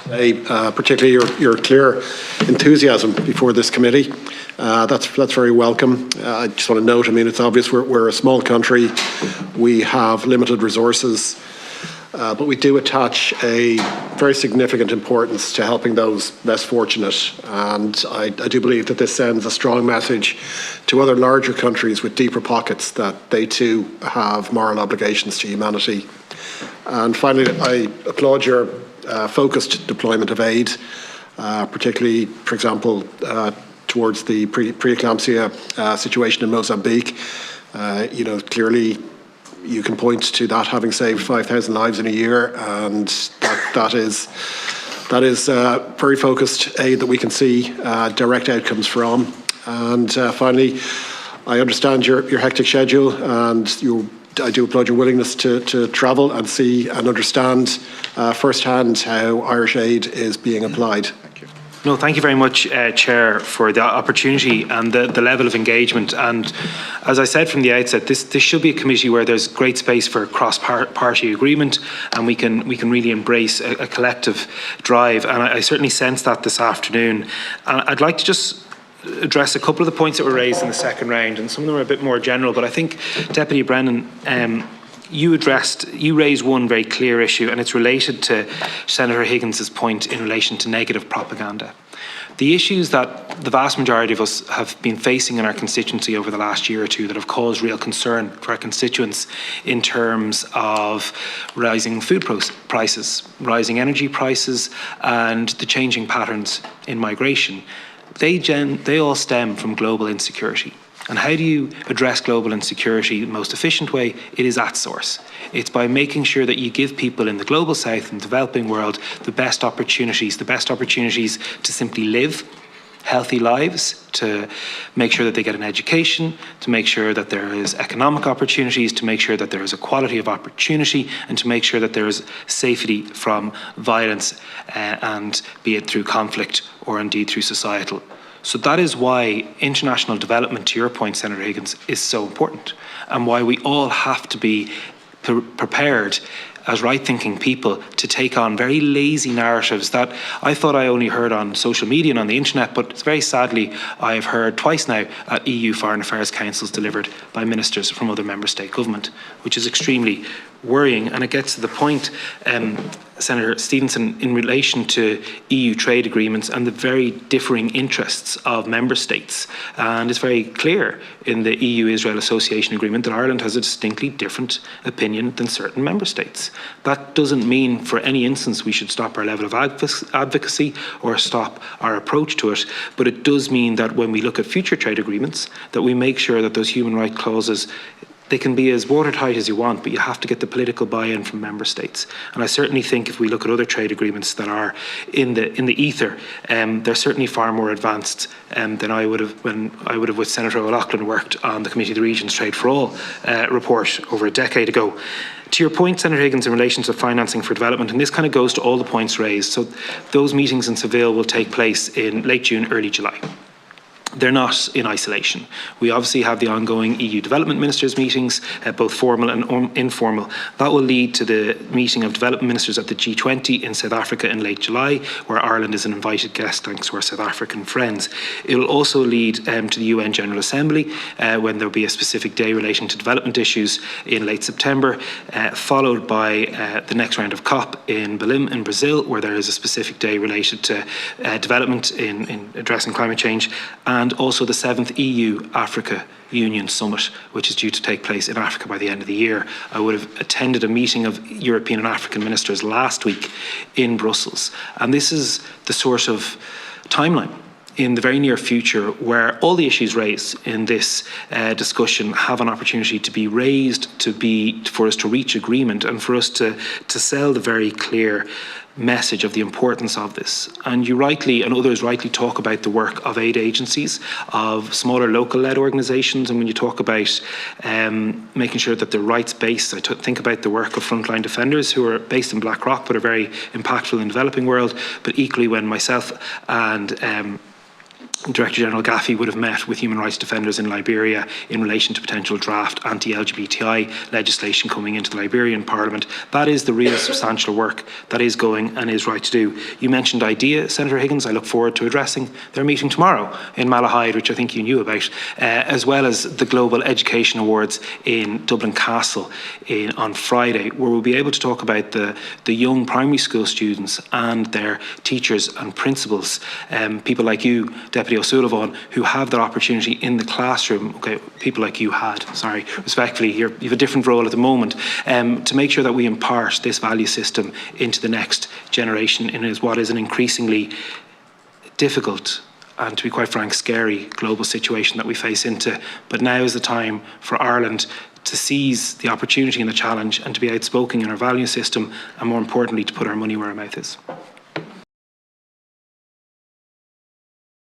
today, particularly your clear enthusiasm before this committee. That's very welcome. I just want to note, I mean, it's obvious we're a small country. We have limited resources, but we do attach a very significant importance to helping those less fortunate. And I do believe that this sends a strong message to other larger countries with deeper pockets that they too have moral obligations to humanity. And finally, I applaud your focused deployment of aid, particularly, for example, towards the pre-eclampsia situation in Mozambique. Clearly you can point to that having saved 5,000 lives in a year, and that is very focused aid that we can see direct outcomes from. And finally, I understand your hectic schedule, and I do applaud your willingness to travel and see and understand firsthand how Irish aid is being applied. Thank you. No, thank you very much, Chair, for the opportunity and the level of engagement. And as I said from the outset, this should be a committee where there's great space for cross-party agreement, and we can really embrace a collective drive. And I certainly sense that this afternoon. And I'd like to just address a couple of the points that were raised in the second round, and some of them are a bit more general, but I think, Deputy Brennan, you raised one very clear issue, and it's related to Senator Higgins's point in relation to negative propaganda. The issues that the vast majority of us have been facing in our constituency over the last year or two that have caused real concern for our constituents in terms of rising food prices, rising energy prices, and the changing patterns in migration, they all stem from global insecurity. And how do you address global insecurity in the most efficient way? It is at source. It's by making sure that you give people in the global south and developing world the best opportunities to simply live healthy lives, to make sure that they get an education, to make sure that there is economic opportunities, to make sure that there is equality of opportunity, and to make sure that there is safety from violence, and be it through conflict or indeed through societal. So that is why international development, to your point, Senator Higgins, is so important, and why we all have to be prepared as right-thinking people to take on very lazy narratives that I thought I only heard on social media and on the internet, but very sadly I have heard twice now at EU Foreign Affairs Councils delivered by ministers from other member state government, which is extremely worrying. And it gets to the point, Senator Stevenson, in relation to EU trade agreements and the very differing interests of member states. And it's very clear in the EU-Israel Association Agreement that Ireland has a distinctly different opinion than certain member states. That doesn't mean for any instance we should stop our level of advocacy or stop our approach to it, but it does mean that when we look at future trade agreements, that we make sure that those human rights clauses, they can be as watertight as you want, but you have to get the political buy-in from member states. And I certainly think if we look at other trade agreements that are in the ether, they're certainly far more advanced than I would have when I would have with Senator O'Loughlin worked on the Committee of the Regions Trade for All report over a decade ago. To your point, Senator Higgins, in relation to financing for development, and this kind of goes to all the points raised. So those meetings in Seville will take place in late June, early July. They're not in isolation. We obviously have the ongoing EU development ministers meetings, both formal and informal. That will lead to the meeting of development ministers at the G20 in South Africa in late July, where Ireland is an invited guest thanks to our South African friends. It will also lead to the UN General Assembly, when there will be a specific day relating to development issues in late September, followed by the next round of COP in Belém in Brazil, where there is a specific day related to development in addressing climate change, and also the 7th EU-Africa Union Summit, which is due to take place in Africa by the end of the year. I would have attended a meeting of European and African ministers last week in Brussels. And this is the sort of timeline in the very near future where all the issues raised in this discussion have an opportunity to be raised, for us to reach agreement, and for us to sell the very clear message of the importance of this. And you rightly, and others rightly, talk about the work of aid agencies, of smaller local-led organisations, and when you talk about making sure that they're rights-based, I think about the work of frontline defenders who are based in Blackrock but are very impactful in the developing world. But equally, when myself and Director General Gaffey would have met with human rights defenders in Liberia in relation to potential draft anti-LGBTI legislation coming into the Liberian Parliament. That is the real substantial work that is going and is right to do. You mentioned IDEA, Senator Higgins. I look forward to addressing their meeting tomorrow in Malahide, which I think you knew about, as well as the Global Education Awards in Dublin Castle on Friday, where we'll be able to talk about the young primary school students and their teachers and principals, people like you, Deputy O'Sullivan, who have that opportunity in the classroom. Okay, people like you respectfully, you have a different role at the moment, to make sure that we impart this value system into the next generation in what is an increasingly difficult and, to be quite frank, scary global situation that we face into. But now is the time for Ireland to seize the opportunity and the challenge and to be outspoken in our value system, and more importantly, to put our money where our mouth is.